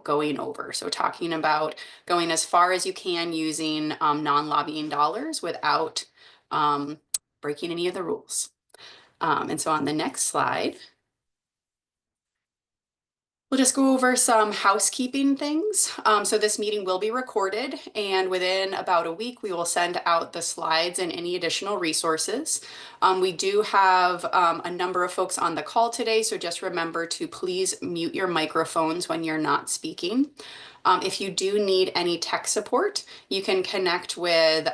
going over. So talking about going as far as you can using non-lobbying dollars without breaking any of the rules. And so on the next slide, we'll just go over some housekeeping things. So this meeting will be recorded, and within about a week, we will send out the slides and any additional resources. We do have a number of folks on the call today, so just remember to please mute your microphones when you're not speaking. If you do need any tech support, you can connect with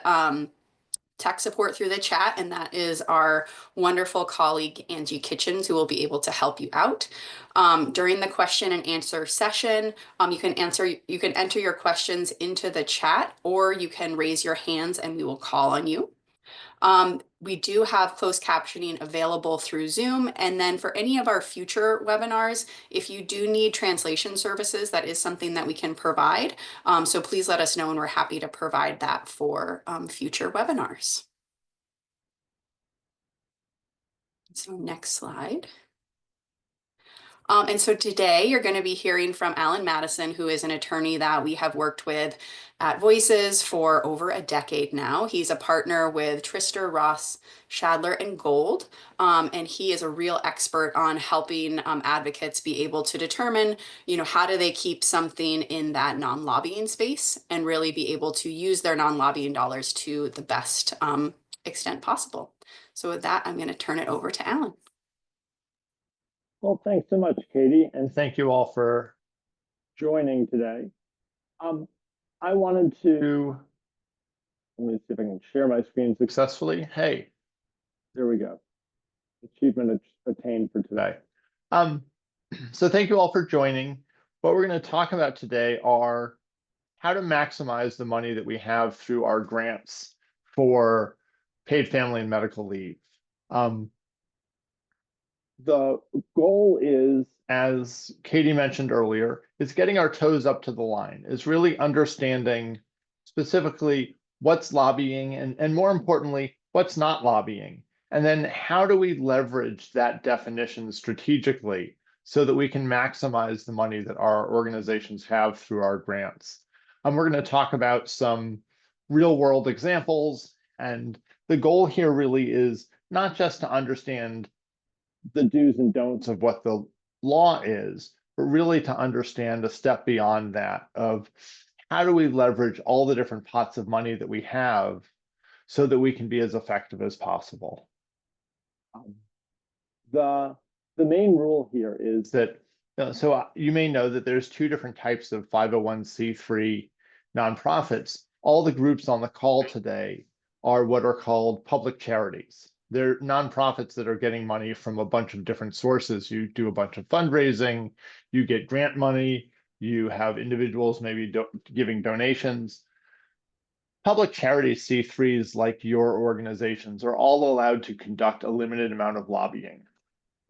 tech support through the chat, and that is our wonderful colleague Angie Kitchens, who will be able to help you out. During the question and answer session, you can enter your questions into the chat, or you can raise your hands and we will call on you. We do have closed captioning available through Zoom. And then for any of our future webinars, if you do need translation services, that is something that we can provide. So please let us know, and we're happy to provide that for future webinars. So next slide. And so today you're going to be hearing from Alan Madison, who is an attorney that we have worked with at Voices for over a decade now. He's a partner with Trister, Ross, Shadler, and Gold, and he is a real expert on helping advocates be able to determine, how do they keep something in that non-lobbying space and really be able to use their non-lobbying dollars to the best extent possible. So with that, I'm going to turn it over to Alan. Well, thanks so much, Katie, and thank you all for joining today. I wanted to, let me see if I can share my screen successfully. Hey, there we go. Achievement attained for today. So thank you all for joining. What we're going to talk about today are how to maximize the money that we have through our grants for paid family and medical leave. The goal is, as Katie mentioned earlier, is getting our toes up to the line, is really understanding specifically what's lobbying and more importantly, what's not lobbying. And then how do we leverage that definition strategically so that we can maximize the money that our organizations have through our grants. We're going to talk about some real world examples, and the goal here really is not just to understand the do's and don'ts of what the law is, but really to understand a step beyond that of how do we leverage all the different pots of money that we have so that we can be as effective as possible. The main rule here is that, so you may know that there's two different types of 501c3 nonprofits. All the groups on the call today are what are called public charities. They're nonprofits that are getting money from a bunch of different sources. You do a bunch of fundraising, you get grant money, you have individuals maybe giving donations. Public charities, C3s like your organizations, are all allowed to conduct a limited amount of lobbying.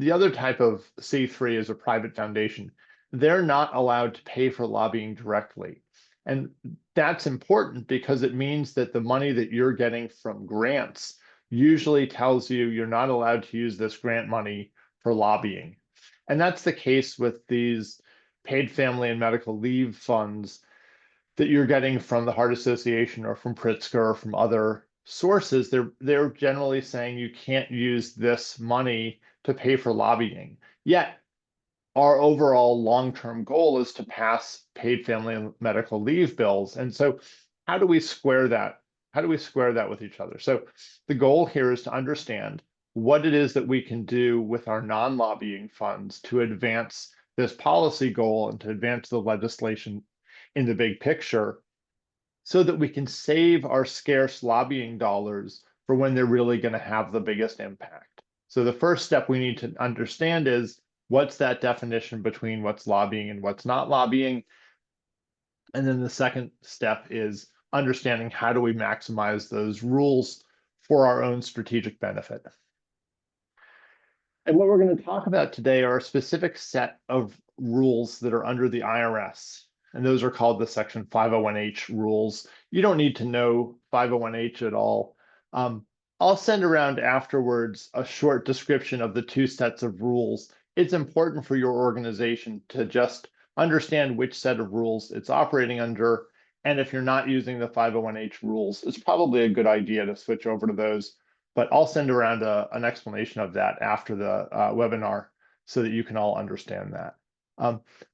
The other type of C3 is a private foundation. They're not allowed to pay for lobbying directly. And that's important because it means that the money that you're getting from grants usually tells you you're not allowed to use this grant money for lobbying. And that's the case with these paid family and medical leave funds that you're getting from the Heart Association or from Pritzker or from other sources. They're generally saying you can't use this money to pay for lobbying. Yet our overall long-term goal is to pass paid family and medical leave bills. And so how do we square that? How do we square that with each other? So the goal here is to understand what it is that we can do with our non-lobbying funds to advance this policy goal and to advance the legislation in the big picture so that we can save our scarce lobbying dollars for when they're really going to have the biggest impact. So the first step we need to understand is what's that definition between what's lobbying and what's not lobbying. And then the second step is understanding how do we maximize those rules for our own strategic benefit. And what we're going to talk about today are a specific set of rules that are under the IRS. And those are called the Section 501H rules. You don't need to know 501H at all. I'll send around afterwards a short description of the two sets of rules. It's important for your organization to just understand which set of rules it's operating under. And if you're not using the 501H rules, it's probably a good idea to switch over to those. But I'll send around an explanation of that after the webinar so that you can all understand that.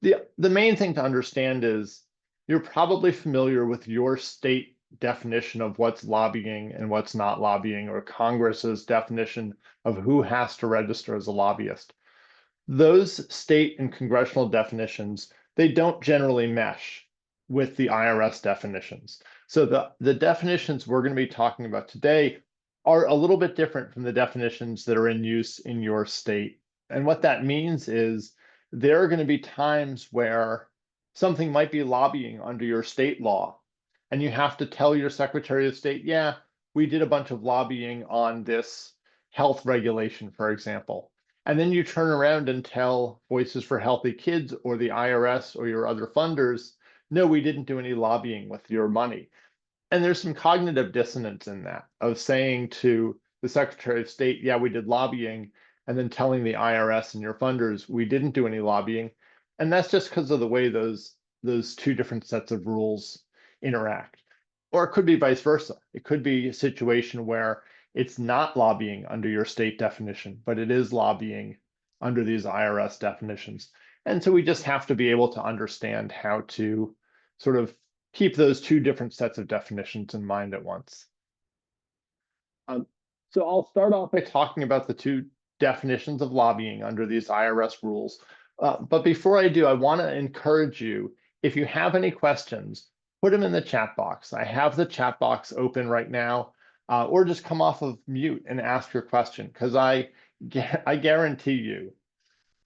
The main thing to understand is you're probably familiar with your state definition of what's lobbying and what's not lobbying, or Congress's definition of who has to register as a lobbyist. Those state and congressional definitions, they don't generally mesh with the IRS definitions. So the definitions we're going to be talking about today are a little bit different from the definitions that are in use in your state. And what that means is there are going to be times where something might be lobbying under your state law, and you have to tell your Secretary of State, yeah, we did a bunch of lobbying on this health regulation, for example. And then you turn around and tell Voices for Healthy Kids or the IRS or your other funders, no, we didn't do any lobbying with your money. And there's some cognitive dissonance in that, of saying to the Secretary of State, yeah, we did lobbying, and then telling the IRS and your funders, we didn't do any lobbying. And that's just because of the way those two different sets of rules interact. Or it could be vice versa. It could be a situation where it's not lobbying under your state definition, but it is lobbying under these IRS definitions. And so we just have to be able to understand how to sort of keep those two different sets of definitions in mind at once. So I'll start off by talking about the two definitions of lobbying under these IRS rules. But before I do, I want to encourage you, if you have any questions, put them in the chat box. I have the chat box open right now, or just come off of mute and ask your question, because I guarantee you,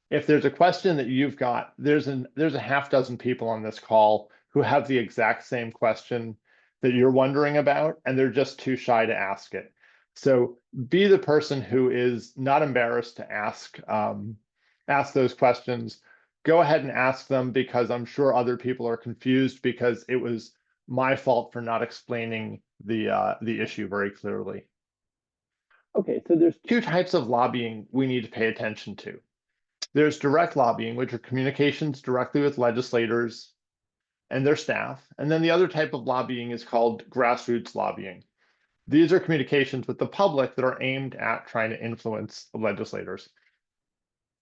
if there's a question that you've got, there's a half dozen people on this call who have the exact same question that you're wondering about, and they're just too shy to ask it. So be the person who is not embarrassed to ask those questions. Go ahead and ask them, because I'm sure other people are confused because it was my fault for not explaining the issue very clearly. Okay, so there's two types of lobbying we need to pay attention to. There's direct lobbying, which are communications directly with legislators and their staff. And then the other type of lobbying is called grassroots lobbying. These are communications with the public that are aimed at trying to influence the legislators.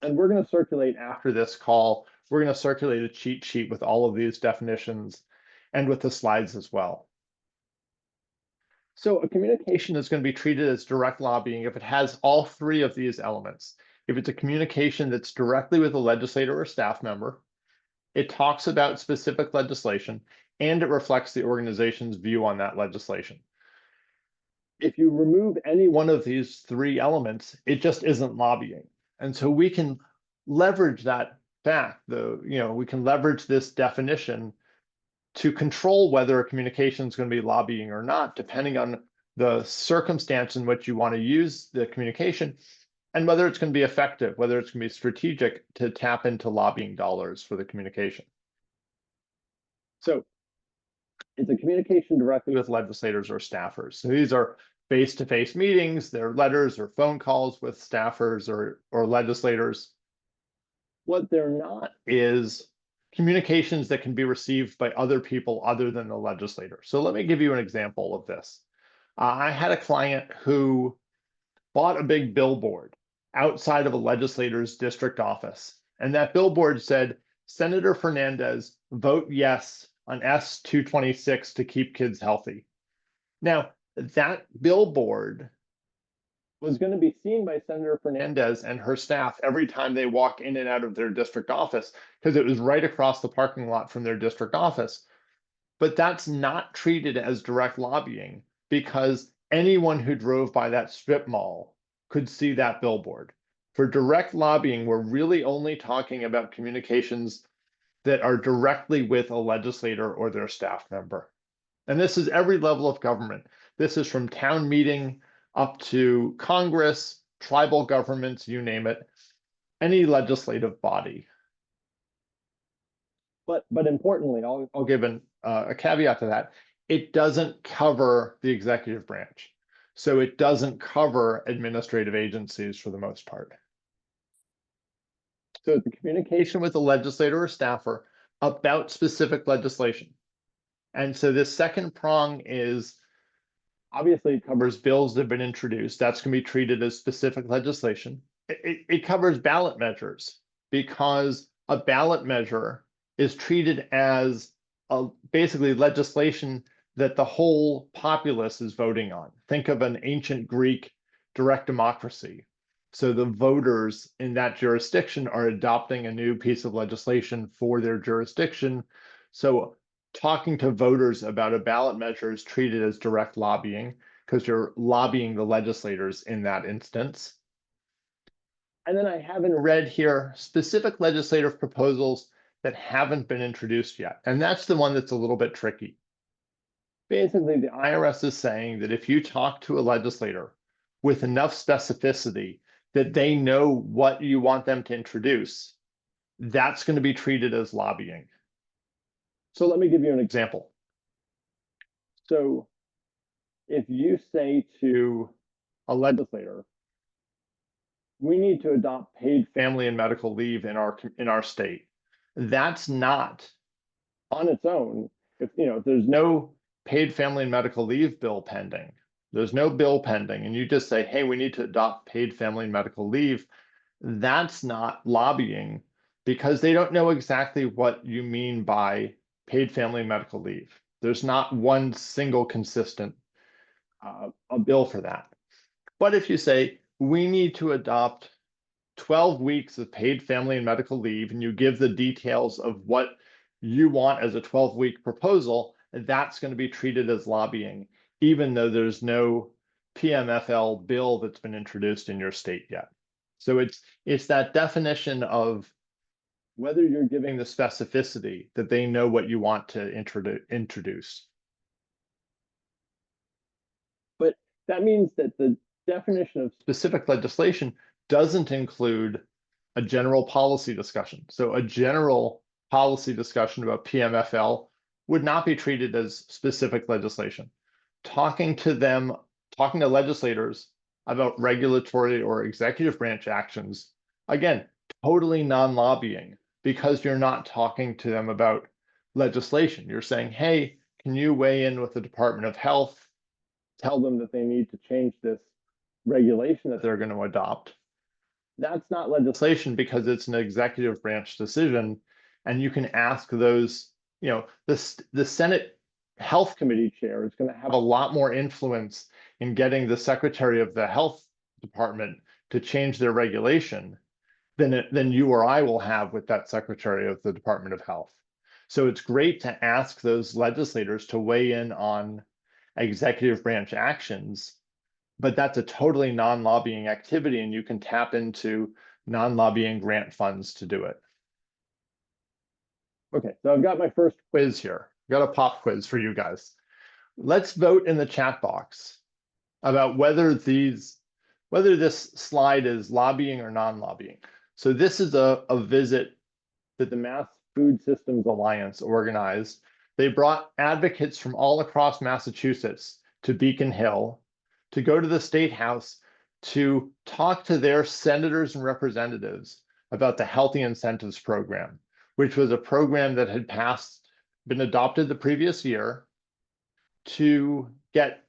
And we're going to circulate after this call, we're going to circulate a cheat sheet with all of these definitions and with the slides as well. So a communication is going to be treated as direct lobbying if it has all three of these elements. If it's a communication that's directly with a legislator or staff member, it talks about specific legislation, and it reflects the organization's view on that legislation. If you remove any one of these three elements, it just isn't lobbying. And so we can leverage that fact, we can leverage this definition to control whether a communication is going to be lobbying or not, depending on the circumstance in which you want to use the communication, and whether it's going to be effective, whether it's going to be strategic to tap into lobbying dollars for the communication. So it's a communication directly with legislators or staffers. So these are face-to-face meetings, they're letters or phone calls with staffers or legislators. What they're not is communications that can be received by other people other than the legislator. So let me give you an example of this. I had a client who bought a big billboard outside of a legislator's district office. And that billboard said, Senator Fernandez, vote yes on S-226 to keep kids healthy. Now, that billboard was going to be seen by Senator Fernandez and her staff every time they walk in and out of their district office, because it was right across the parking lot from their district office. But that's not treated as direct lobbying, because anyone who drove by that strip mall could see that billboard. For direct lobbying, we're really only talking about communications that are directly with a legislator or their staff member. And this is every level of government. This is from town meeting up to Congress, tribal governments, you name it, any legislative body. But importantly, I'll give a caveat to that. It doesn't cover the executive branch. So it doesn't cover administrative agencies for the most part. So the communication with the legislator or staffer, about specific legislation. And so this second prong is obviously it covers bills that have been introduced. That's going to be treated as specific legislation. It covers ballot measures because a ballot measure is treated as basically legislation that the whole populace is voting on. Think of an ancient Greek direct democracy. So the voters in that jurisdiction are adopting a new piece of legislation for their jurisdiction. So talking to voters about a ballot measure is treated as direct lobbying because you're lobbying the legislators in that instance. And then I haven't read here specific legislative proposals that haven't been introduced yet. And that's the one that's a little bit tricky. Basically, the IRS is saying that if you talk to a legislator with enough specificity that they know what you want them to introduce, that's going to be treated as lobbying. So let me give you an example. So if you say to a legislator, we need to adopt paid family and medical leave in our state, that's not on its own. If there's no paid family and medical leave bill pending, there's no bill pending, and you just say, hey, we need to adopt paid family and medical leave, that's not lobbying because they don't know exactly what you mean by paid family and medical leave. There's not one single consistent a bill for that. But if you say, we need to adopt 12 weeks of paid family and medical leave, and you give the details of what you want as a 12-week proposal, that's going to be treated as lobbying, even though there's no PMFL bill that's been introduced in your state yet. So it's that definition of whether you're giving the specificity that they know what you want to introduce. But that means that the definition of specific legislation doesn't include a general policy discussion. So a general policy discussion about PMFL would not be treated as specific legislation. Talking to legislators about regulatory or executive branch actions, again, totally non-lobbying because you're not talking to them about legislation. You're saying, hey, can you weigh in with the Department of Health, tell them that they need to change this regulation that they're going to adopt. That's not legislation because it's an executive branch decision. And you can ask those, the Senate Health Committee chair is going to have a lot more influence in getting the Secretary of the Health Department to change their regulation than you or I will have with that Secretary of the Department of Health. So it's great to ask those legislators to weigh in on executive branch actions, but that's a totally non-lobbying activity, and you can tap into non-lobbying grant funds to do it. Okay, so I've got my first quiz here. I've got a pop quiz for you guys. Let's vote in the chat box about whether this slide is lobbying or non-lobbying. So this is a visit that the Mass Food Systems Alliance organized. They brought advocates from all across Massachusetts to Beacon Hill to go to the State House to talk to their senators and representatives about the Healthy Incentives Program, which was a program that had been adopted the previous year to get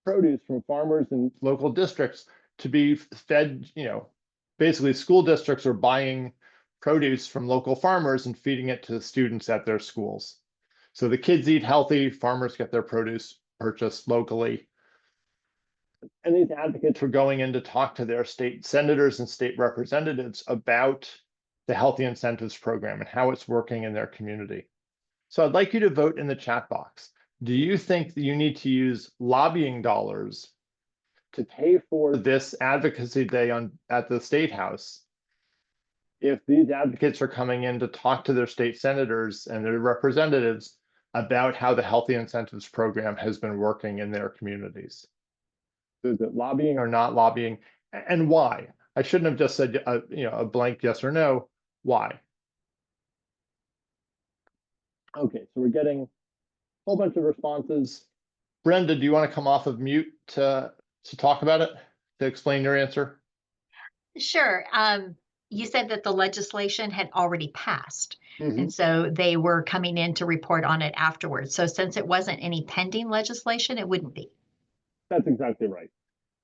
produce from farmers in local districts to be fed, basically school districts are buying produce from local farmers and feeding it to the students at their schools. So the kids eat healthy, farmers get their produce purchased locally. And these advocates were going in to talk to their state senators and state representatives about the Healthy Incentives Program and how it's working in their community. So I'd like you to vote in the chat box. Do you think that you need to use lobbying dollars to pay for this advocacy day at the State House if these advocates are coming in to talk to their state senators and their representatives about how the Healthy Incentives Program has been working in their communities? So is it lobbying or not lobbying, and why? I shouldn't have just said a blank yes or no. Why? Okay, so we're getting a whole bunch of responses. Brenda, do you want to come off of mute to talk about it, to explain your answer? Sure. you said that the legislation had already passed. Mhm. And so they were coming in to report on it afterwards. So since it wasn't any pending legislation, it wouldn't be. That's exactly right.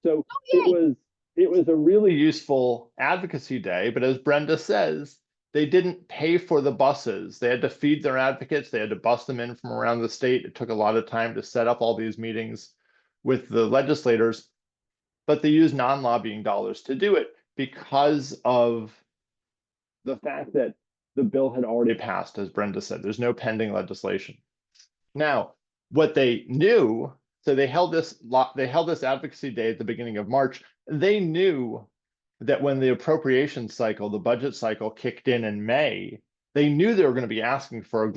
So it Yay. was it was a really useful advocacy day, but as Brenda says, they didn't pay for the buses. They had to feed their advocates. They had to bus them in from around the state. It took a lot of time to set up all these meetings with the legislators, but they used non-lobbying dollars to do it because of the fact that the bill had already passed, as Brenda said. There's no pending legislation. Now, what they knew, so they held this advocacy day at the beginning of March. They knew that when the appropriation cycle, the budget cycle kicked in May, they knew they were going to be asking for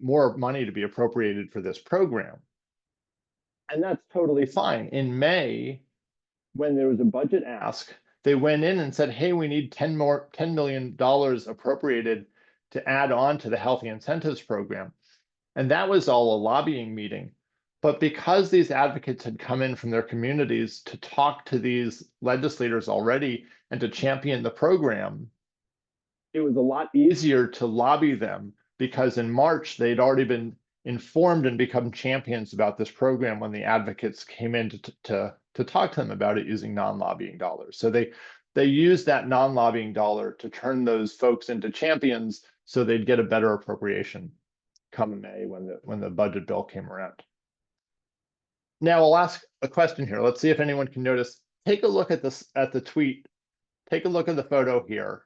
more money to be appropriated for this program. And that's totally fine. In May, when there was a budget ask, they went in and said, hey, we need $10 million appropriated to add on to the healthy incentives program. And that was all a lobbying meeting. But because these advocates had come in from their communities to talk to these legislators already and to champion the program, it was a lot easier to lobby them because in March they'd already been informed and become champions about this program when the advocates came in to talk to them about it using non-lobbying dollars. So they used that non-lobbying dollar to turn those folks into champions so they'd get a better appropriation come May when the budget bill came around. Now I'll ask a question here. Let's see if anyone can notice. Take a look at the tweet. Take a look at the photo here.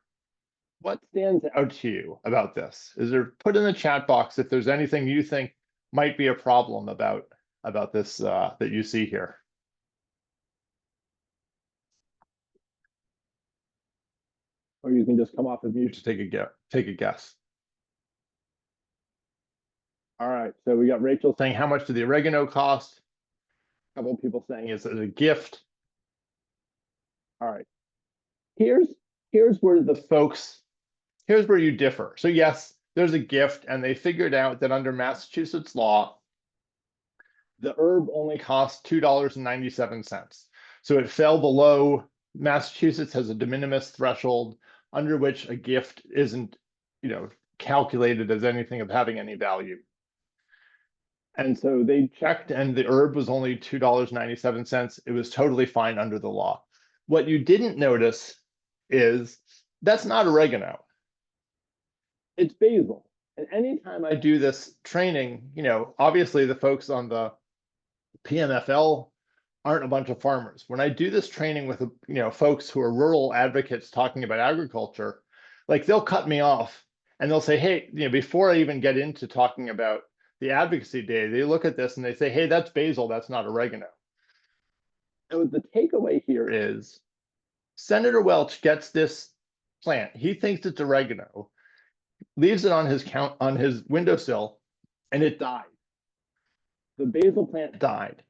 What stands out to you about this? Put in the chat box if there's anything you think might be a problem about this that you see here. Or you can just come off of mute to take a guess. All right, so we got Rachel saying, how much did the oregano cost? A couple of people saying, is it a gift? All right, here's where here's where you differ. So yes, there's a gift, and they figured out that under Massachusetts law, the herb only costs $2.97. So it fell below. Massachusetts has a de minimis threshold under which a gift isn't, calculated as anything of having any value. And so they checked, and the herb was only $2.97. It was totally fine under the law. What you didn't notice is that's not oregano. It's basil. And anytime I do this training, obviously the folks on the PMFL aren't a bunch of farmers. When I do this training with, folks who are rural advocates talking about agriculture, like they'll cut me off and they'll say, hey, before I even get into talking about the advocacy day, they look at this and they say, hey, that's basil, that's not oregano. And the takeaway here is Senator Welch gets this plant. He thinks it's oregano, leaves it on his windowsill, and it died. The basil plant died.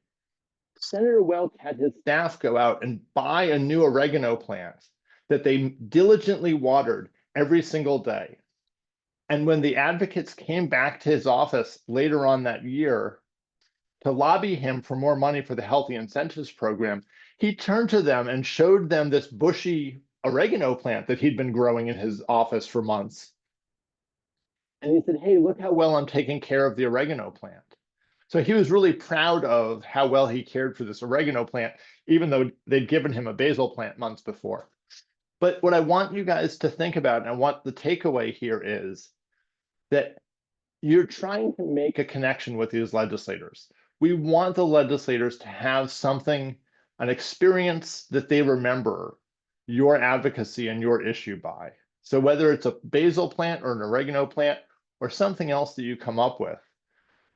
Senator Welch had his staff go out and buy a new oregano plant that they diligently watered every single day. And when the advocates came back to his office later on that year to lobby him for more money for the Healthy Incentives Program, he turned to them and showed them this bushy oregano plant that he'd been growing in his office for months. And he said, hey, look how well I'm taking care of the oregano plant. So he was really proud of how well he cared for this oregano plant, even though they'd given him a basil plant months before. But what I want you guys to think about, and what the takeaway here is, that you're trying to make a connection with these legislators. We want the legislators to have something, an experience that they remember your advocacy and your issue by. So whether it's a basil plant or an oregano plant or something else that you come up with,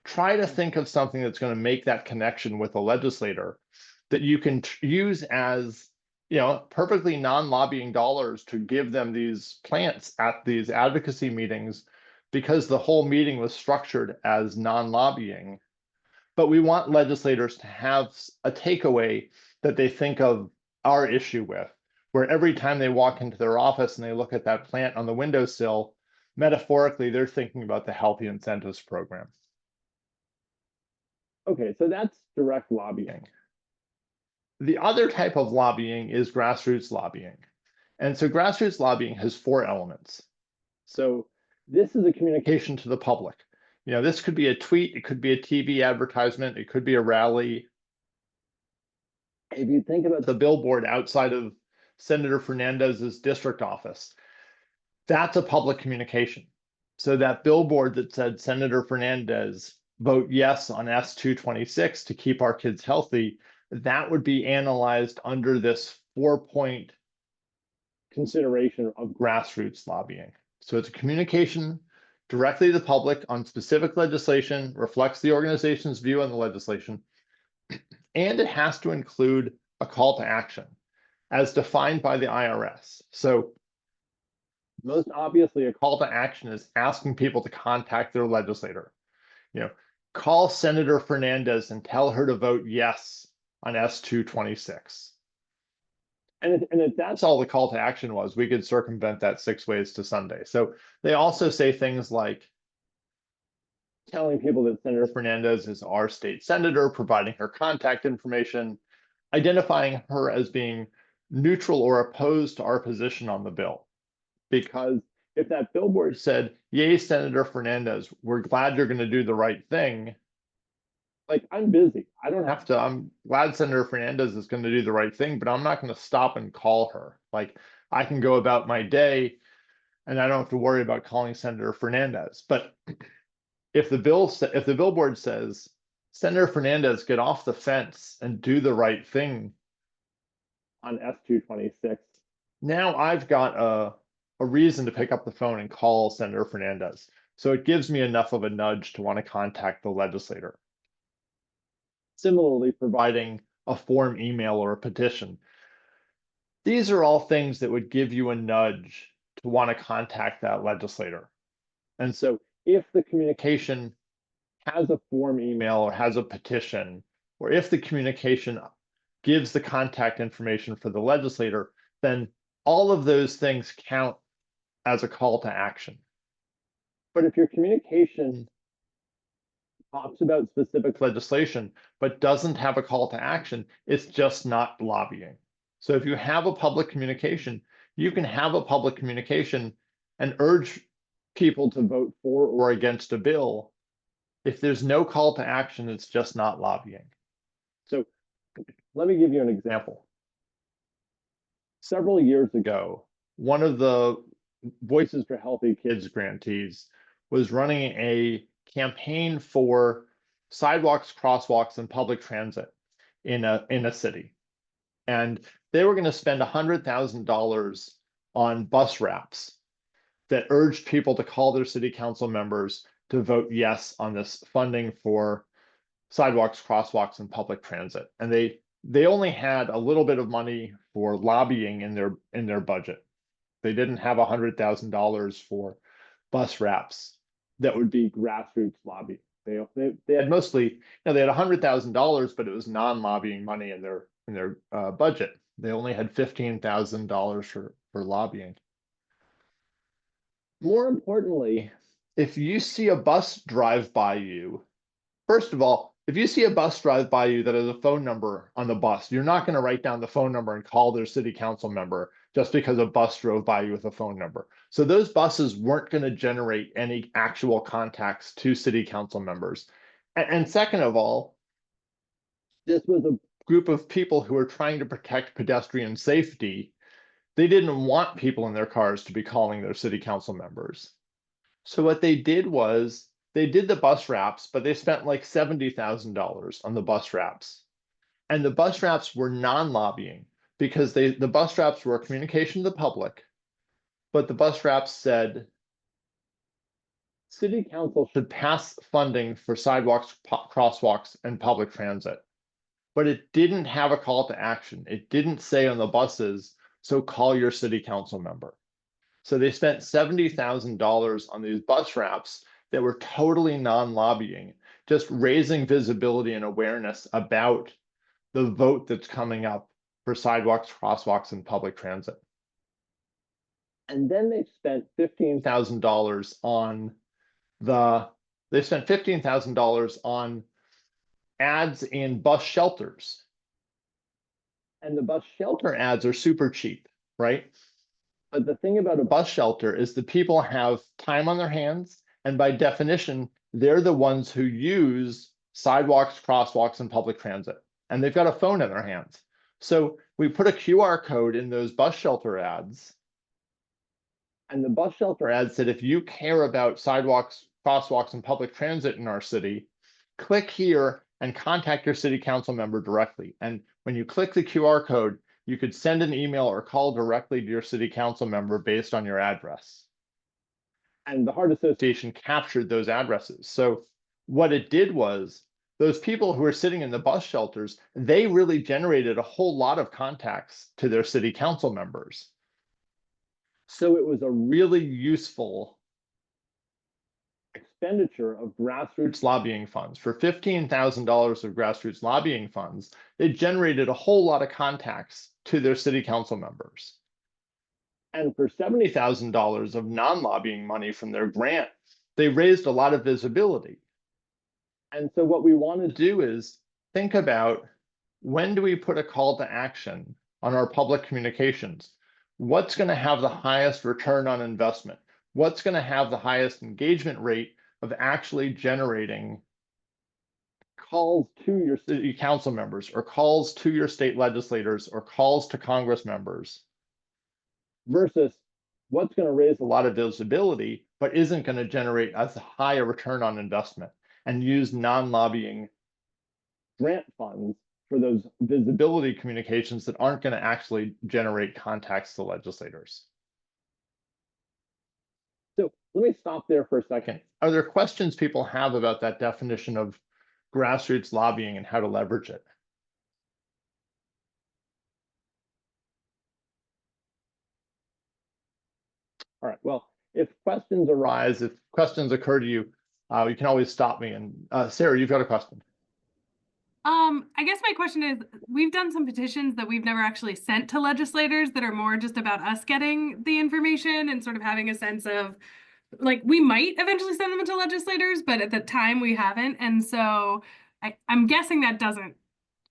try to think of something that's going to make that connection with a legislator that you can use as, perfectly non-lobbying dollars to give them these plants at these advocacy meetings, because the whole meeting was structured as non-lobbying. But we want legislators to have a takeaway that they think of our issue with, where every time they walk into their office and they look at that plant on the windowsill, metaphorically, they're thinking about the Healthy Incentives Program. Okay, so that's direct lobbying. The other type of lobbying is grassroots lobbying. And so grassroots lobbying has 4 elements. So this is a communication to the public. You know, this could be a tweet, it could be a TV advertisement, it could be a rally. If you think about the billboard outside of Senator Fernandez's district office, that's a public communication. So that billboard that said Senator Fernandez, vote yes on S226 to keep our kids healthy, that would be analyzed under this 4-point consideration of grassroots lobbying. So it's a communication directly to the public on specific legislation, reflects the organization's view on the legislation, and it has to include a call to action as defined by the IRS. So most obviously, a call to action is asking people to contact their legislator. You know, call Senator Fernandez and tell her to vote yes on S226. And if that's all the call to action was, we could circumvent that 6 ways to Sunday. So they also say things like telling people that Senator Fernandez is our state senator, providing her contact information, identifying her as being neutral or opposed to our position on the bill. Because if that billboard said, yay, Senator Fernandez, we're glad you're going to do the right thing, like, I'm busy. I don't have to. I'm glad Senator Fernandez is going to do the right thing, but I'm not going to stop and call her. Like, I can go about my day and I don't have to worry about calling Senator Fernandez. But if the billboard says, Senator Fernandez, get off the fence and do the right thing on S226, now I've got a reason to pick up the phone and call Senator Fernandez. So it gives me enough of a nudge to want to contact the legislator. Similarly, providing a form email or a petition. These are all things that would give you a nudge to want to contact that legislator. And so if the communication has a form email or has a petition, or if the communication gives the contact information for the legislator, then all of those things count as a call to action. But if your communication talks about specific legislation, but doesn't have a call to action, it's just not lobbying. So if you have a public communication, you can have a public communication and urge people to vote for or against a bill. If there's no call to action, it's just not lobbying. So let me give you an example. Several years ago, one of the Voices for Healthy Kids grantees was running a campaign for sidewalks, crosswalks, and public transit in a city. And they were going to spend $100,000 on bus wraps that urged people to call their city council members to vote yes on this funding for sidewalks, crosswalks, and public transit. And they only had a little bit of money for lobbying in their budget. They didn't have $100,000 for bus wraps that would be grassroots lobby. They had mostly, you know, they had $100,000, but it was non-lobbying money in their budget. They only had $15,000 for lobbying. More importantly, if you see a bus drive by you, first of all, if you see a bus drive by you that has a phone number on the bus, you're not going to write down the phone number and call their city council member just because a bus drove by you with a phone number. So those buses weren't going to generate any actual contacts to city council members. And second of all, this was a group of people who were trying to protect pedestrian safety. They didn't want people in their cars to be calling their city council members. So what they did was they did the bus wraps, but they spent like $70,000 on the bus wraps. And the bus wraps were non-lobbying because the bus wraps were a communication to the public, but the bus wraps said city council should pass funding for sidewalks, crosswalks, and public transit. But it didn't have a call to action. It didn't say on the buses, so call your city council member. So they spent $70,000 on these bus wraps that were totally non-lobbying, just raising visibility and awareness about the vote that's coming up for sidewalks, crosswalks, and public transit. And then they spent $15,000 on ads in bus shelters. And the bus shelter ads are super cheap, right? But the thing about a bus shelter is the people have time on their hands, and by definition, they're the ones who use sidewalks, crosswalks, and public transit, and they've got a phone in their hands. So we put a QR code in those bus shelter ads, and the bus shelter ad said, if you care about sidewalks, crosswalks, and public transit in our city, click here and contact your city council member directly. And when you click the QR code, you could send an email or call directly to your city council member based on your address. And the Heart Association captured those addresses. So what it did was those people who were sitting in the bus shelters, they really generated a whole lot of contacts to their city council members. So it was a really useful expenditure of grassroots lobbying funds. For $15,000 of grassroots lobbying funds, they generated a whole lot of contacts to their city council members. And for $70,000 of non-lobbying money from their grant, they raised a lot of visibility. And so what we want to do is think about, when do we put a call to action on our public communications? What's going to have the highest return on investment? What's going to have the highest engagement rate of actually generating calls to your city council members, or calls to your state legislators, or calls to Congress members, versus what's going to raise a lot of visibility but isn't going to generate as high a return on investment, and use non-lobbying grant funds for those visibility communications that aren't going to actually generate contacts to legislators. So let me stop there for a second. Are there questions people have about that definition of grassroots lobbying and how to leverage it? All right, well, if questions arise, if questions occur to you, you can always stop me. And Sarah, you've got a question. I guess my question is, we've done some petitions that we've never actually sent to legislators that are more just about us getting the information and sort of having a sense of, like, we might eventually send them to legislators, but at the time we haven't. And so I'm guessing that doesn't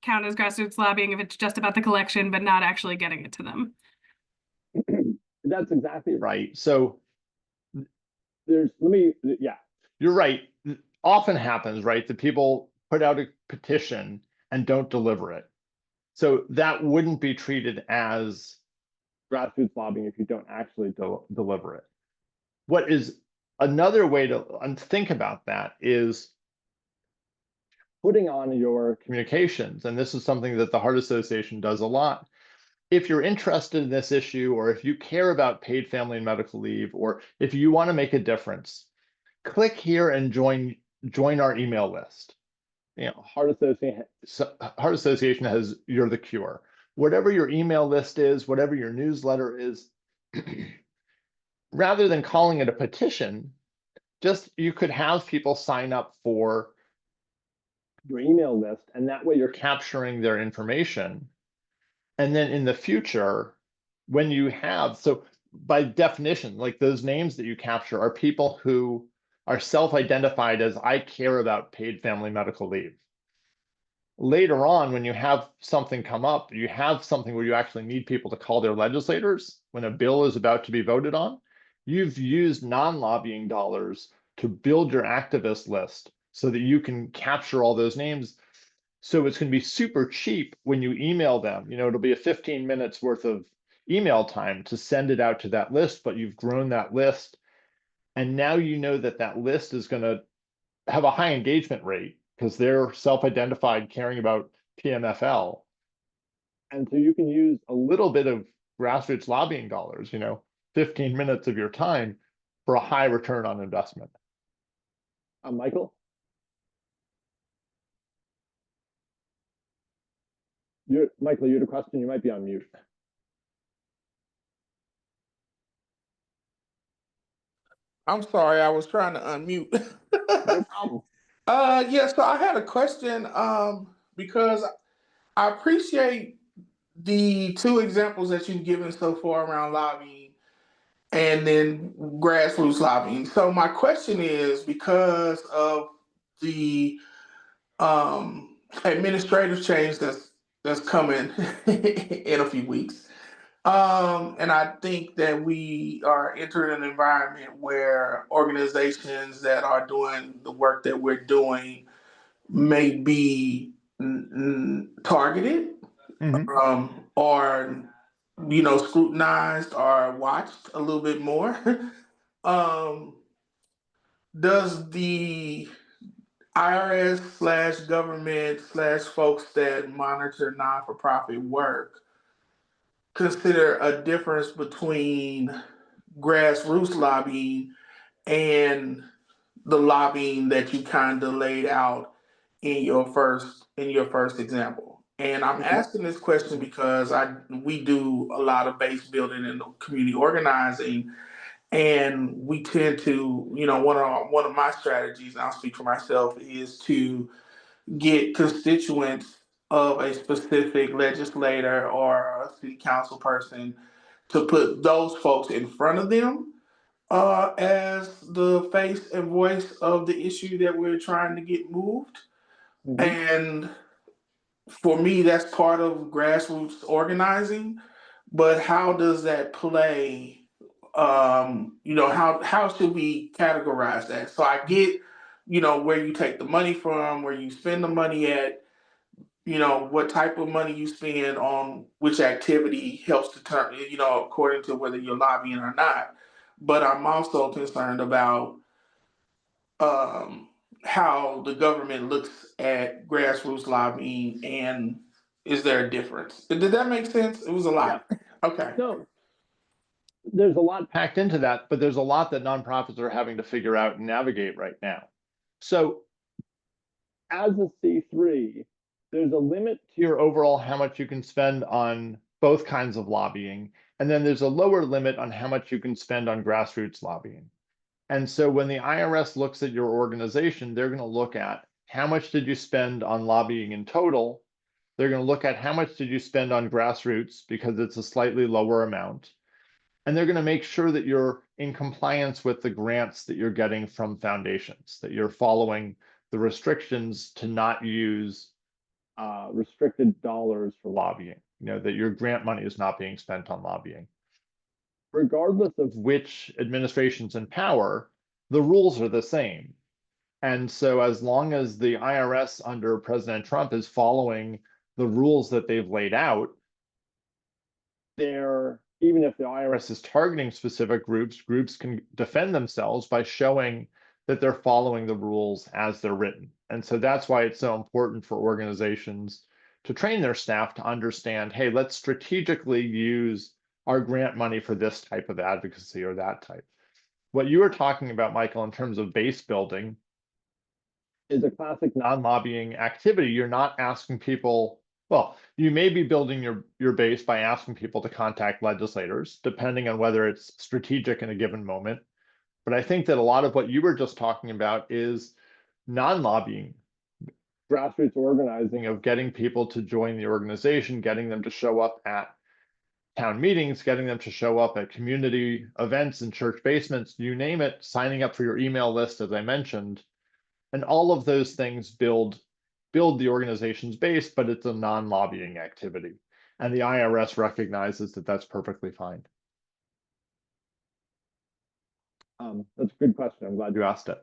count as grassroots lobbying if it's just about the collection, but not actually getting it to them. That's exactly right. So you're right. It often happens, right, that people put out a petition and don't deliver it. So that wouldn't be treated as grassroots lobbying if you don't actually deliver it. What is another way to think about that is putting on your communications, and this is something that the Heart Association does a lot. If you're interested in this issue, or if you care about paid family and medical leave, or if you want to make a difference, click here and join our email list. You know, Heart Association has You're the Cure. Whatever your email list is, whatever your newsletter is, rather than calling it a petition, just you could have people sign up for your email list, and that way you're capturing their information. And then in the future, when you have, so by definition, like those names that you capture are people who are self-identified as, I care about paid family medical leave. Later on, when you have something come up, you have something where you actually need people to call their legislators when a bill is about to be voted on, you've used non-lobbying dollars to build your activist list so that you can capture all those names. So it's going to be super cheap when you email them. You know, it'll be a 15 minutes worth of email time to send it out to that list, but you've grown that list. And now you know that that list is going to have a high engagement rate because they're self-identified caring about PMFL. And so you can use a little bit of grassroots lobbying dollars, 15 minutes of your time, for a high return on investment. Michael? Michael, you had a question? You might be on mute. I'm sorry, I was trying to unmute. No problem. Yeah, so I had a question because I appreciate the two examples that you've given so far around lobbying and then grassroots lobbying. So my question is, because of the administrative change that's coming in a few weeks, And I think that we are entering an environment where organizations that are doing the work that we're doing may be targeted, Mhm. or scrutinized or watched a little bit more. um, does the IRS slash government slash folks that monitor non for profit work consider a difference between grassroots lobbying and the lobbying that you kind of laid out in your first example? And I'm Mhm. asking this question because we do a lot of base building and community organizing, and we tend to, one of my strategies, and I'll speak for myself, is to get constituents of a specific legislator or a city council person to put those folks in front of them as the face and voice of the issue that we're trying to get moved. Mhm. And for me, that's part of grassroots organizing. But how does that play? How should we categorize that? So I get, where you take the money from, where you spend the money at, what type of money you spend on which activity helps determine, according to whether you're lobbying or not. But I'm also concerned about um, how the government looks at grassroots lobbying, and is there a difference? Did that make sense? It was a Yeah. lot. Okay. No, there's a lot packed into that, but there's a lot that nonprofits are having to figure out and navigate right now. So as a C3, there's a limit to your overall how much you can spend on both kinds of lobbying. And then there's a lower limit on how much you can spend on grassroots lobbying. And so when the IRS looks at your organization, they're going to look at how much did you spend on lobbying in total. They're going to look at how much did you spend on grassroots because it's a slightly lower amount. And they're going to make sure that you're in compliance with the grants that you're getting from foundations, that you're following the restrictions to not use restricted dollars for lobbying, that your grant money is not being spent on lobbying. Regardless of which administration's in power, the rules are the same. And so as long as the IRS under President Trump is following the rules that they've laid out, even if the IRS is targeting specific groups, groups can defend themselves by showing that they're following the rules as they're written. And so that's why it's so important for organizations to train their staff to understand, hey, let's strategically use our grant money for this type of advocacy or that type. What you were talking about, Michael, in terms of base building is a classic non-lobbying activity. You're not asking people, well, you may be building your base by asking people to contact legislators, depending on whether it's strategic in a given moment. But I think that a lot of what you were just talking about is non-lobbying, grassroots organizing of getting people to join the organization, getting them to show up at town meetings, getting them to show up at community events and church basements, you name it, signing up for your email list, as I mentioned. And all of those things build the organization's base, but it's a non-lobbying activity. And the IRS recognizes that that's perfectly fine. That's a good question. I'm glad you asked it.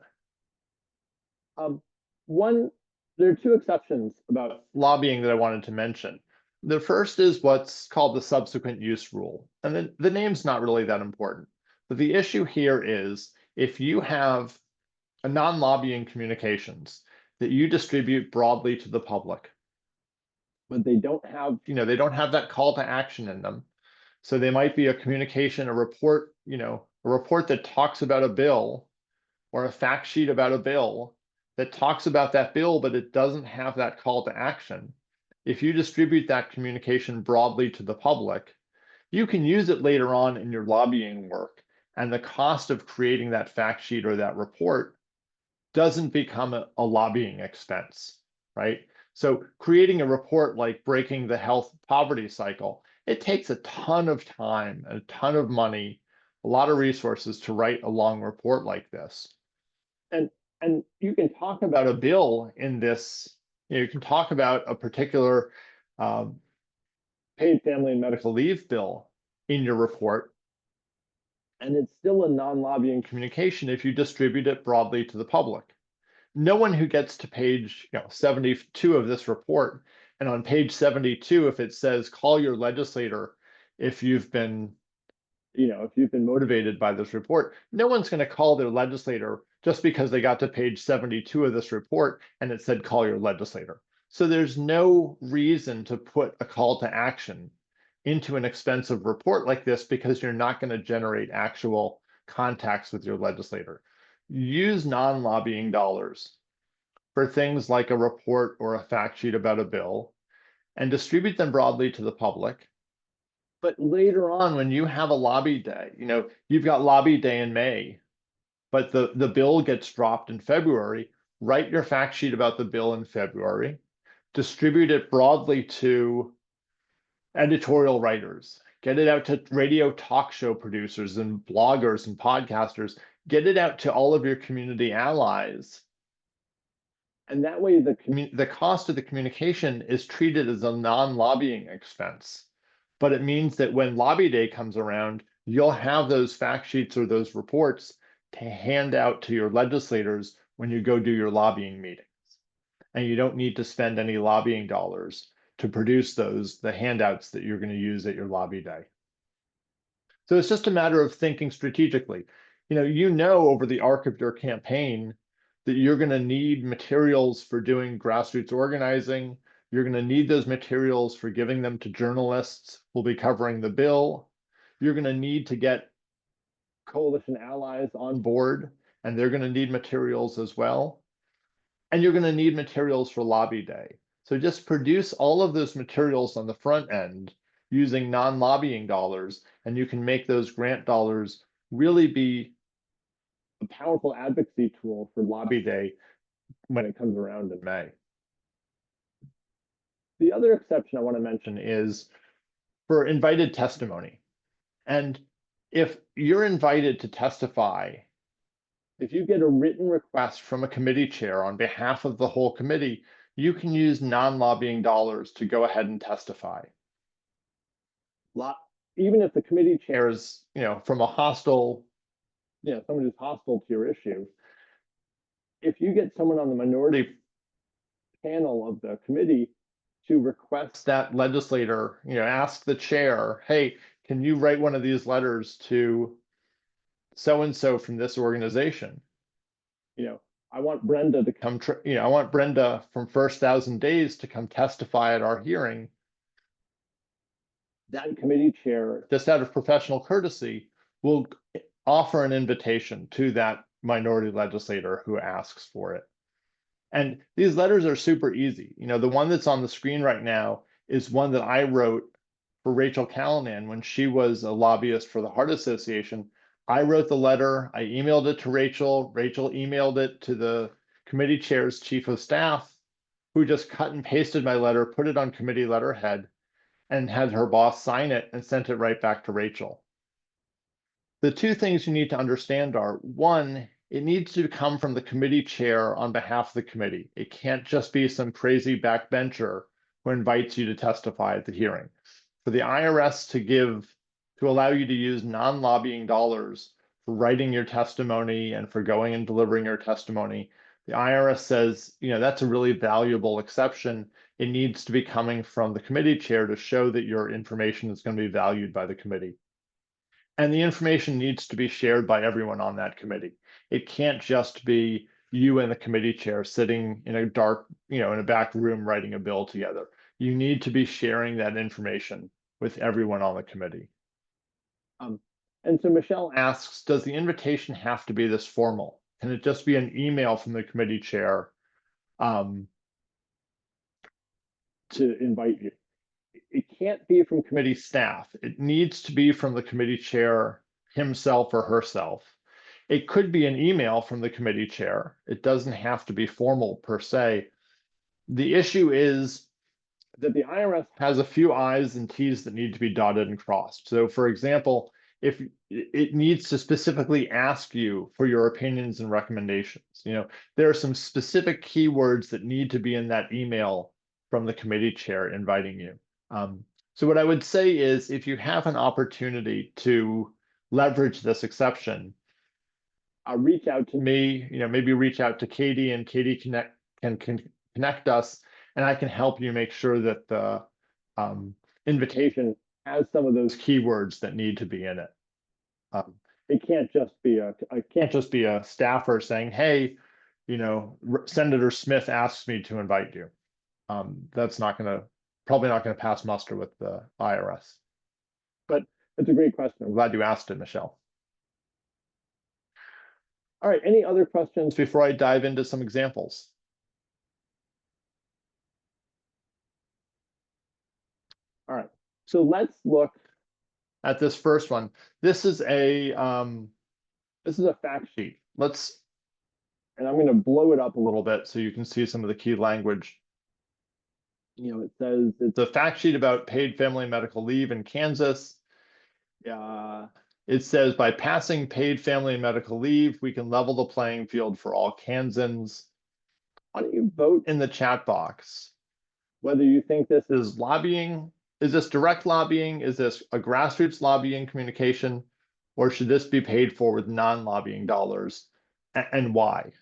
There are two exceptions about lobbying that I wanted to mention. The first is what's called the subsequent use rule. And the name's not really that important. But the issue here is if you have a non-lobbying communications that you distribute broadly to the public, but they don't have, they don't have that call to action in them. So they might be a communication, a report, a report that talks about a bill or a fact sheet about a bill that talks about that bill, but it doesn't have that call to action. If you distribute that communication broadly to the public, you can use it later on in your lobbying work. And the cost of creating that fact sheet or that report doesn't become a lobbying expense, right? So creating a report like breaking the health poverty cycle, it takes a ton of time, a ton of money, a lot of resources to write a long report like this. And you can talk about a bill in this, you can talk about a particular paid family and medical leave bill in your report. And it's still a non-lobbying communication if you distribute it broadly to the public. No one who gets to page 72 of this report, and on page 72, if it says call your legislator if you've been motivated by this report, no one's going to call their legislator just because they got to page 72 of this report and it said call your legislator. So there's no reason to put a call to action into an expensive report like this because you're not going to generate actual contacts with your legislator. Use non-lobbying dollars for things like a report or a fact sheet about a bill and distribute them broadly to the public. But later on, when you have a lobby day, you've got lobby day in May, but the bill gets dropped in February, write your fact sheet about the bill in February, distribute it broadly to editorial writers, get it out to radio talk show producers and bloggers and podcasters, get it out to all of your community allies. And that way the cost of the communication is treated as a non-lobbying expense. But it means that when lobby day comes around, you'll have those fact sheets or those reports to hand out to your legislators when you go do your lobbying meetings. And you don't need to spend any lobbying dollars to produce the handouts that you're going to use at your lobby day. So it's just a matter of thinking strategically. Over the arc of your campaign that you're going to need materials for doing grassroots organizing. You're going to need those materials for giving them to journalists who'll be covering the bill. You're going to need to get coalition allies on board, and they're going to need materials as well. And you're going to need materials for lobby day. So just produce all of those materials on the front end using non-lobbying dollars, and you can make those grant dollars really be a powerful advocacy tool for lobby day when it comes around in May. The other exception I want to mention is for invited testimony. And if you're invited to testify, if you get a written request from a committee chair on behalf of the whole committee, you can use non-lobbying dollars to go ahead and testify. Even if the committee chair is, from a hostile, someone who's hostile to your issue, if you get someone on the minority panel of the committee to request that legislator, ask the chair, hey, can you write one of these letters to so-and-so from this organization? I want Brenda to come, I want Brenda from First 1,000 Days to come testify at our hearing. That committee chair, just out of professional courtesy, will offer an invitation to that minority legislator who asks for it. And these letters are super easy. The one that's on the screen right now is one that I wrote for Rachel Callanan when she was a lobbyist for the Heart Association. I wrote the letter, I emailed it to Rachel, Rachel emailed it to the committee chair's chief of staff, who just cut and pasted my letter, put it on committee letterhead, and had her boss sign it and sent it right back to Rachel. The two things you need to understand are, one, it needs to come from the committee chair on behalf of the committee. It can't just be some crazy backbencher who invites you to testify at the hearing. For the IRS to allow you to use non-lobbying dollars for writing your testimony and for going and delivering your testimony, the IRS says, that's a really valuable exception. It needs to be coming from the committee chair to show that your information is going to be valued by the committee. And the information needs to be shared by everyone on that committee. It can't just be you and the committee chair sitting in a dark, in a back room writing a bill together. You need to be sharing that information with everyone on the committee. And so Michelle asks, does the invitation have to be this formal? Can it just be an email from the committee chair to invite you? It can't be from committee staff. It needs to be from the committee chair himself or herself. It could be an email from the committee chair. It doesn't have to be formal per se. The issue is that the IRS has a few I's and T's that need to be dotted and crossed. So for example, if it needs to specifically ask you for your opinions and recommendations, there are some specific keywords that need to be in that email from the committee chair inviting you. So what I would say is if you have an opportunity to leverage this exception, reach out to me, maybe reach out to Katie, and Katie can connect us, and I can help you make sure that the invitation has some of those keywords that need to be in it. It can't just be a staffer saying, hey, Senator Smith asks me to invite you. That's probably not gonna pass muster with the IRS. But it's a great question. I'm glad you asked it, Michelle. All right, any other questions before I dive into some examples? All right, so let's look at this first one. This is a fact sheet. And I'm going to blow it up a little bit so you can see some of the key language. It says it's a fact sheet about paid family medical leave in Kansas. It says by passing paid family and medical leave, we can level the playing field for all Kansans. Why don't you vote in the chat box whether you think this is lobbying? Is this direct lobbying? Is this a grassroots lobbying communication? Or should this be paid for with non-lobbying dollars? And why?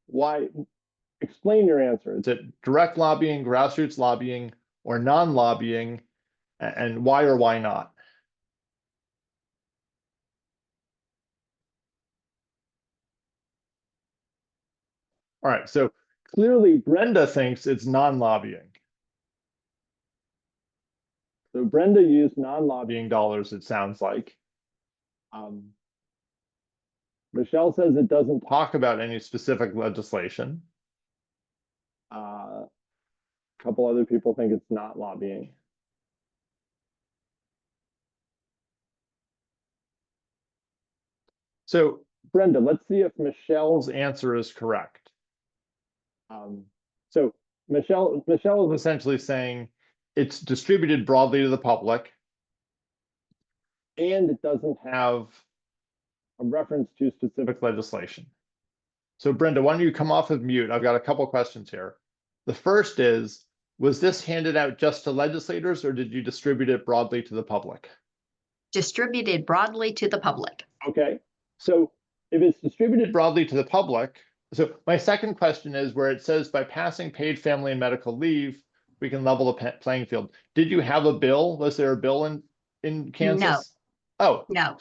Why? Explain your answer. Is it direct lobbying, grassroots lobbying, or non-lobbying? And why or why not? All right, so clearly Brenda thinks it's non-lobbying. So Brenda used non-lobbying dollars, it sounds like. Michelle says it doesn't talk about any specific legislation. A couple other people think it's not lobbying. So Brenda, let's see if Michelle's answer is correct. So Michelle is essentially saying it's distributed broadly to the public, and it doesn't have a reference to specific legislation. So Brenda, why don't you come off of mute? I've got a couple questions here. The first is, was this handed out just to legislators, or did you distribute it broadly to the public? Distributed broadly to the public. Okay, so if it's distributed broadly to the public, so my second question is where it says by passing paid family and medical leave, we can level the playing field. Did you have a bill? Was there a bill in Kansas? No. Oh, No.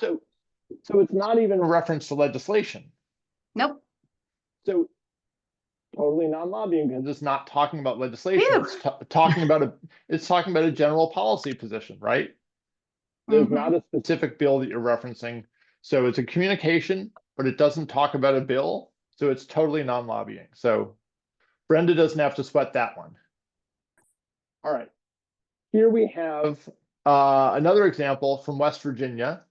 So it's not even a reference to legislation. Nope. So totally non-lobbying because it's not talking about legislation. It's talking about a general policy position, right? There's not a specific bill that you're referencing. So it's a communication, but it doesn't talk about a bill. So it's totally non-lobbying. So Brenda doesn't have to sweat that one. All right. Here we have another example from West Virginia.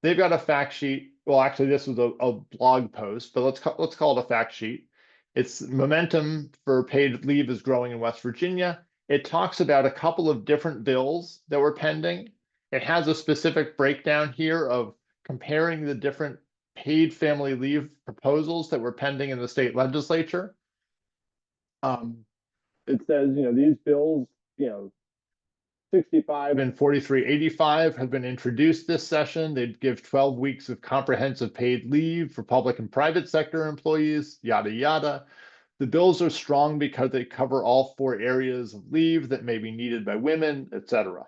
They've got a fact sheet. Well, actually, this was a blog post, but let's call it a fact sheet. It's momentum for paid leave is growing in West Virginia. It talks about a couple of different bills that were pending. It has a specific breakdown here of comparing the different paid family leave proposals that were pending in the state legislature. It says, these bills, 65 and 4385 have been introduced this session. They'd give 12 weeks of comprehensive paid leave for public and private sector employees, yada, yada. The bills are strong because they cover all 4 areas of leave that may be needed by women, etc.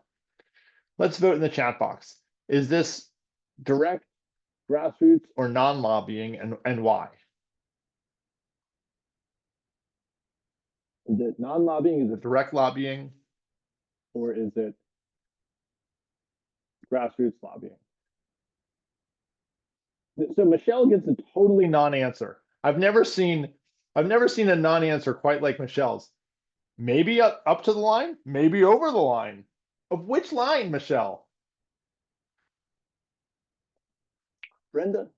Let's vote in the chat box. Is this direct, grassroots, or non-lobbying, and why? Is it non-lobbying? Is it direct lobbying? Or is it grassroots lobbying? So Michelle gets a totally non-answer. I've never seen a non-answer quite like Michelle's. Maybe up to the line, maybe over the line. Of which line, Michelle? Brenda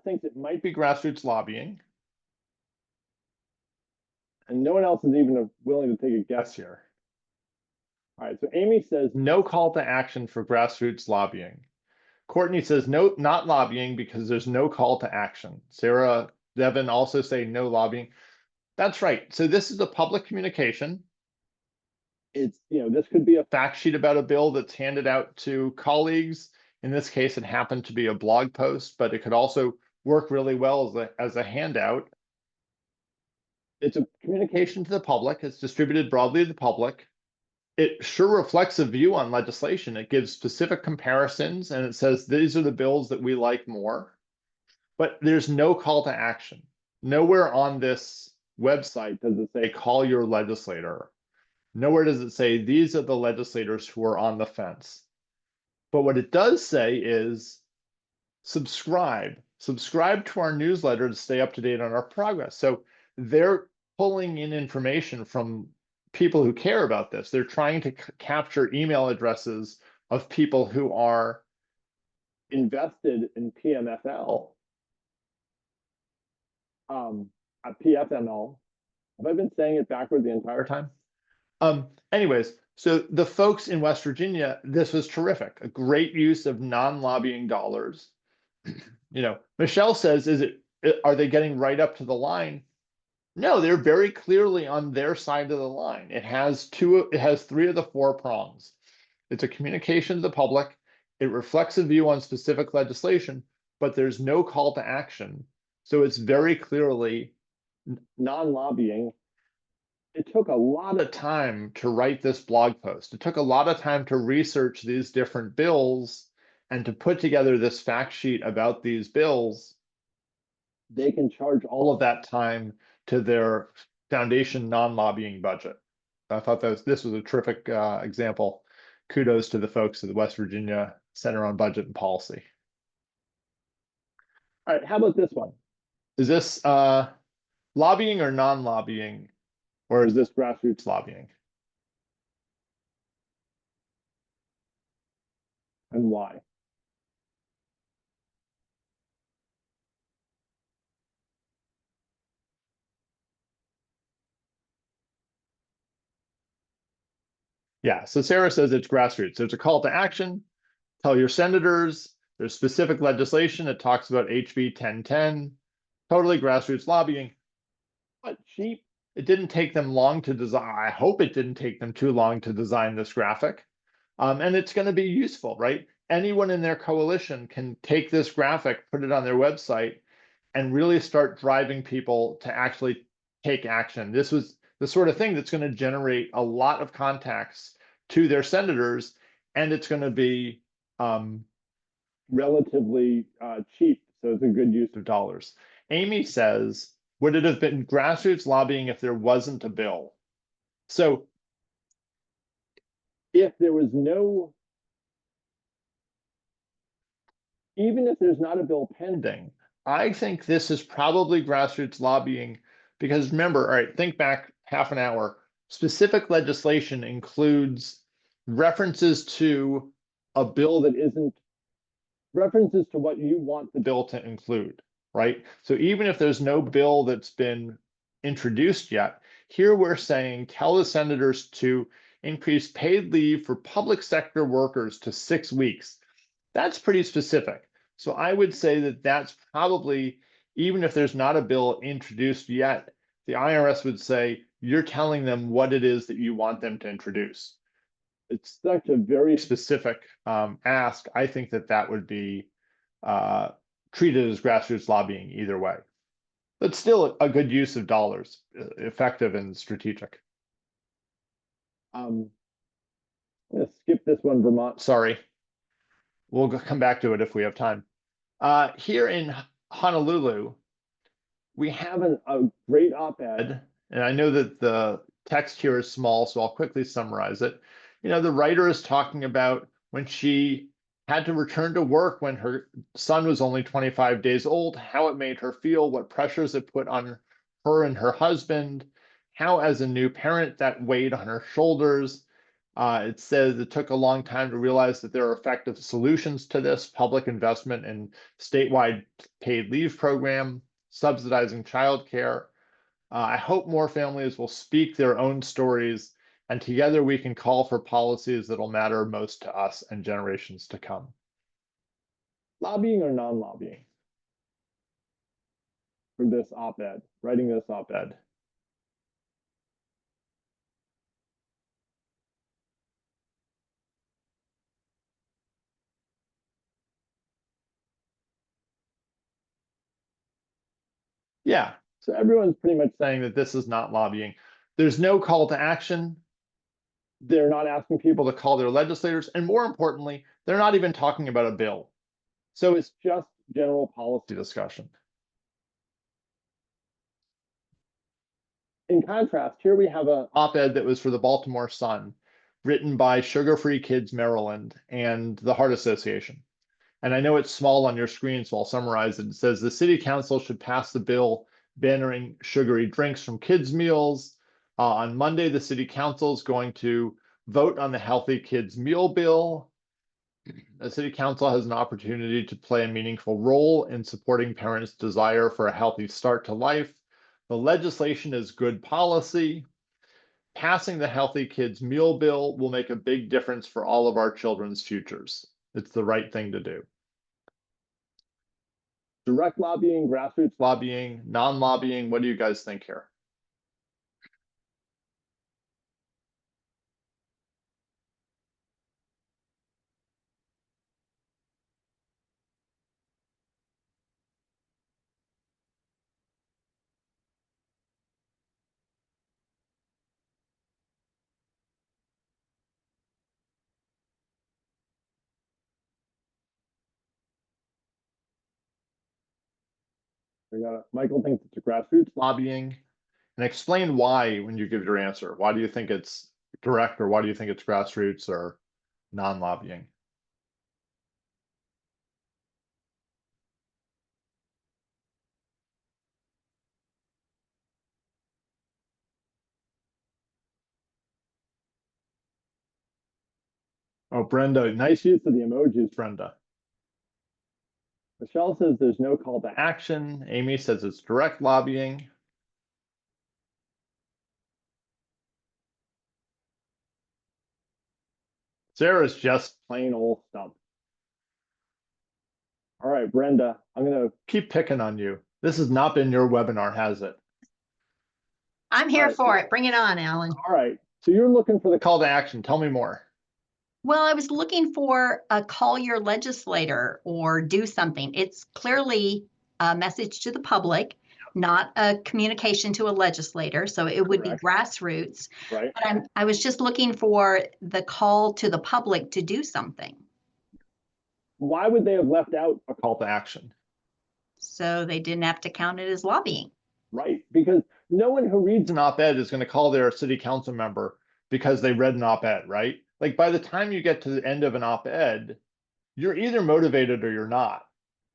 thinks it might be grassroots lobbying. And no one else is even willing to take a guess here. All right, so Amy says no call to action for grassroots lobbying. Courtney says no, not lobbying because there's no call to action. Sarah, Devin also say no lobbying. That's right. So this is a public communication. It's, this could be a fact sheet about a bill that's handed out to colleagues. In this case, it happened to be a blog post, but it could also work really well as a handout. It's a communication to the public. It's distributed broadly to the public. It sure reflects a view on legislation. It gives specific comparisons and it says these are the bills that we like more, but there's no call to action. Nowhere on this website does it say call your legislator. Nowhere does it say these are the legislators who are on the fence. But what it does say is subscribe to our newsletter to stay up to date on our progress. So they're pulling in information from people who care about this. They're trying to capture email addresses of people who are invested in PMFL, PFML. Have I been saying it backward the entire time? Anyways, so the folks in West Virginia, this was terrific. A great use of non-lobbying dollars. Michelle says, are they getting right up to the line? No, they're very clearly on their side of the line. It has three of the four prongs. It's a communication to the public. It reflects a view on specific legislation, but there's no call to action. So it's very clearly non-lobbying. It took a lot of time to write this blog post. It took a lot of time to research these different bills and to put together this fact sheet about these bills. They can charge all of that time to their foundation non-lobbying budget. I thought this was a terrific example. Kudos to the folks at the West Virginia Center on Budget and Policy. All right, how about this one? Is this lobbying or non-lobbying, or is this grassroots lobbying? And why? Yeah, so Sarah says it's grassroots. There's a call to action. Tell your senators. There's specific legislation that talks about HB 1010. Totally grassroots lobbying, but cheap. It didn't take them long to design. I hope it didn't take them too long to design this graphic. And it's going to be useful, right? Anyone in their coalition can take this graphic, put it on their website, and really start driving people to actually take action. This was the sort of thing that's going to generate a lot of contacts to their senators, and it's going to be relatively cheap. So it's a good use of dollars. Amy says, would it have been grassroots lobbying if there wasn't a bill? So if there was no, even if there's not a bill pending, I think this is probably grassroots lobbying because remember, all right, think back half an hour. Specific legislation includes references to a bill that isn't, references to what you want the bill to include, right? So even if there's no bill that's been introduced yet, here we're saying tell the senators to increase paid leave for public sector workers to 6 weeks. That's pretty specific. So I would say that that's probably, even if there's not a bill introduced yet, the IRS would say, you're telling them what it is that you want them to introduce. It's such a very specific ask. I think that would be treated as grassroots lobbying either way. But still a good use of dollars, effective and strategic. I'm going to skip this one, Vermont. Sorry. We'll come back to it if we have time. Here in Honolulu, we have a great op-ed, and I know that the text here is small, so I'll quickly summarize it. The writer is talking about when she had to return to work when her son was only 25 days old, how it made her feel, what pressures it put on her and her husband, how as a new parent that weighed on her shoulders. It says it took a long time to realize that there are effective solutions to this: public investment in statewide paid leave program, subsidizing childcare. I hope more families will speak their own stories, and together we can call for policies that will matter most to us and generations to come. Lobbying or non-lobbying for this op-ed, writing this op-ed? Yeah, so everyone's pretty much saying that this is not lobbying. There's no call to action. They're not asking people to call their legislators, and more importantly, they're not even talking about a bill. So it's just general policy discussion. In contrast, here we have an op-ed that was for the Baltimore Sun, written by Sugar Free Kids Maryland and the Heart Association. And I know it's small on your screen, so I'll summarize it. It says the city council should pass the bill banning sugary drinks from kids' meals. On Monday, the city council is going to vote on the Healthy Kids Meal Bill. The city council has an opportunity to play a meaningful role in supporting parents' desire for a healthy start to life. The legislation is good policy. Passing the Healthy Kids Meal Bill will make a big difference for all of our children's futures. It's the right thing to do. Direct lobbying, grassroots lobbying, non-lobbying, what do you guys think here? Michael thinks it's a grassroots lobbying. And explain why when you give your answer. Why do you think it's direct, or why do you think it's grassroots or non-lobbying? Oh, Brenda, nice use of the emojis, Brenda. Michelle says there's no call to action. Amy says it's direct lobbying. Sarah's just plain old stump. All right, Brenda, I'm going to keep picking on you. This has not been your webinar, has it? I'm here for it. Bring it on, Alan. All right. So you're looking for the call to action. Tell me more. Well, I was looking for a call your legislator or do something. It's clearly a message to the public, not a communication to a legislator. So it would be grassroots. Right. But I was just looking for the call to the public to do something. Why would they have left out a call to action? So they didn't have to count it as lobbying. Right, because no one who reads an op-ed is going to call their city council member because they read an op-ed, right? Like by the time you get to the end of an op-ed, you're either motivated or you're not.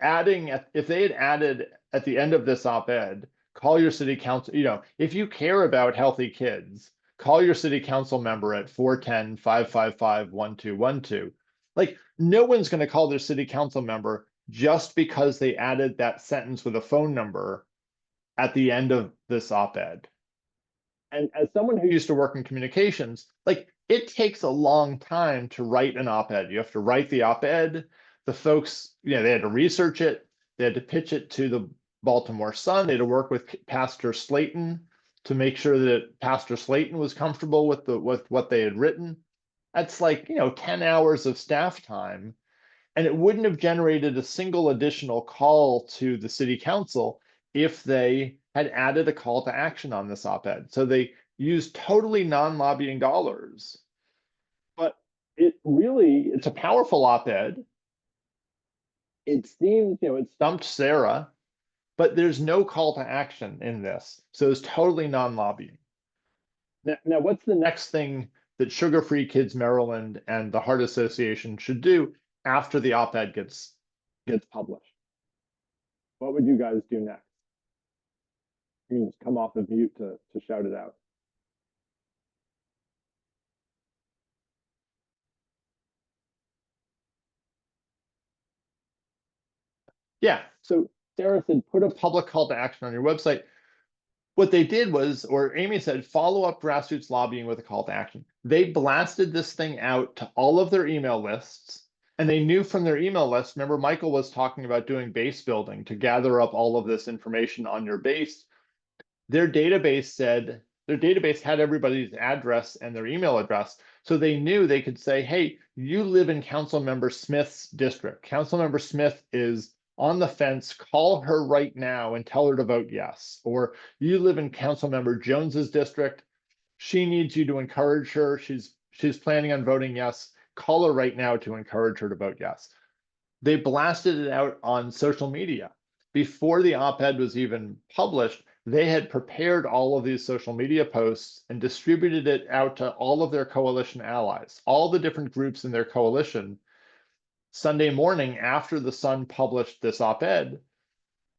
If they had added at the end of this op-ed, call your city council, if you care about healthy kids, call your city council member at 410-555-1212. Like no one's going to call their city council member just because they added that sentence with a phone number at the end of this op-ed. And as someone who used to work in communications, like it takes a long time to write an op-ed. You have to write the op-ed. The folks, they had to research it. They had to pitch it to the Baltimore Sun. They had to work with Pastor Slayton to make sure that Pastor Slayton was comfortable with what they had written. That's like, 10 hours of staff time. And it wouldn't have generated a single additional call to the city council if they had added a call to action on this op-ed. So they used totally non-lobbying dollars. But it's a powerful op-ed. It seems, it stumped Sarah, but there's no call to action in this. So it's totally non-lobbying. Now, what's the next thing that Sugar Free Kids Maryland and the Heart Association should do after the op-ed gets published? What would you guys do next? You can just come off of mute to shout it out. Yeah, so Sarah said, put a public call to action on your website. What they did was, or Amy said, follow up grassroots lobbying with a call to action. They blasted this thing out to all of their email lists, and they knew from their email list, remember Michael was talking about doing base building to gather up all of this information on your base. Their database had everybody's address and their email address. So they knew they could say, hey, you live in Councilmember Smith's district. Councilmember Smith is on the fence, call her right now and tell her to vote yes. Or you live in Councilmember Jones's district, she needs you to encourage her. She's planning on voting yes. Call her right now to encourage her to vote yes. They blasted it out on social media. Before the op-ed was even published, they had prepared all of these social media posts and distributed it out to all of their coalition allies, all the different groups in their coalition. Sunday morning, after the Sun published this op-ed,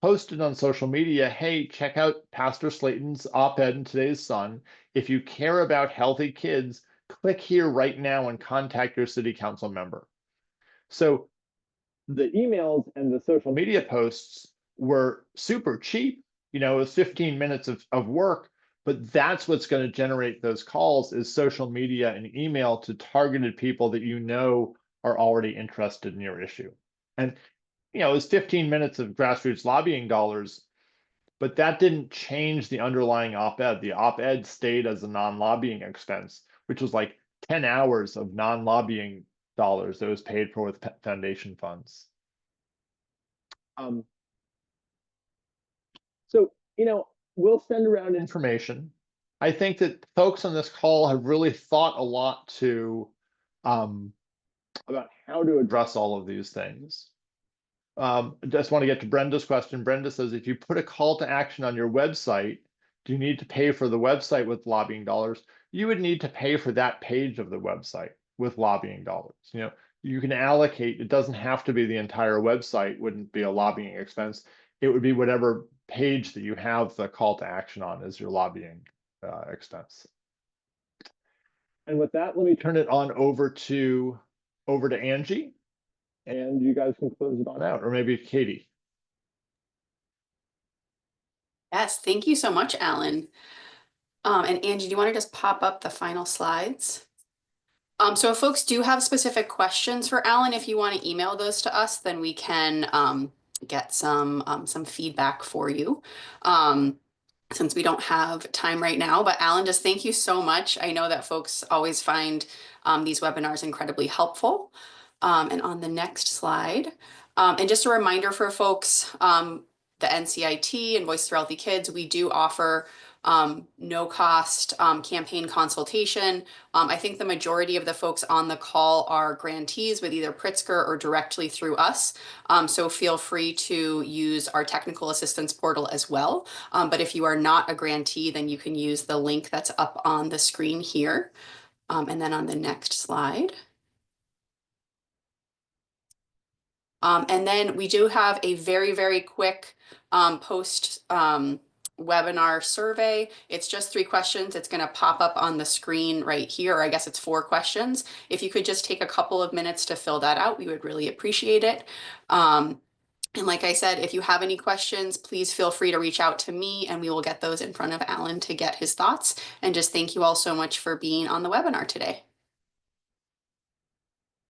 posted on social media, hey, check out Pastor Slayton's op-ed in today's Sun. If you care about healthy kids, click here right now and contact your city council member. So the emails and the social media posts were super cheap. You know, it was 15 minutes of work, but that's what's going to generate those calls is social media and email to targeted people that you know are already interested in your issue. And, you know, it was 15 minutes of grassroots lobbying dollars, but that didn't change the underlying op-ed. The op-ed stayed as a non-lobbying expense, which was like 10 hours of non-lobbying dollars that was paid for with foundation funds. So, you know, we'll send around information. I think that folks on this call have really thought a lot about how to address all of these things. I just want to get to Brenda's question. Brenda says, if you put a call to action on your website, do you need to pay for the website with lobbying dollars? You would need to pay for that page of the website with lobbying dollars. You know, you can allocate, it doesn't have to be the entire website, wouldn't be a lobbying expense. It would be whatever page that you have the call to action on as your lobbying expense. And with that, let me turn it on over to Angie, and you guys can close it on out, or maybe Katie. Yes, thank you so much, Alan. And Angie, do you want to just pop up the final slides? So if folks do have specific questions for Alan, if you want to email those to us, then we can get some feedback for you. Since we don't have time right now, but Alan, just thank you so much. I know that folks always find these webinars incredibly helpful. And on the next slide, and just a reminder for folks, the NCIT and Voice for Healthy Kids, we do offer no cost campaign consultation. I think the majority of the folks on the call are grantees with either Pritzker or directly through us. So feel free to use our technical assistance portal as well. But if you are not a grantee, then you can use the link that's up on the screen here. And then on the next slide. And then we do have a very, very quick post webinar survey. It's just 3 questions. It's going to pop up on the screen right here, or I guess it's 4 questions. If you could just take a couple of minutes to fill that out, we would really appreciate it. And like I said, if you have any questions, please feel free to reach out to me and we will get those in front of Alan to get his thoughts. And just thank you all so much for being on the webinar today.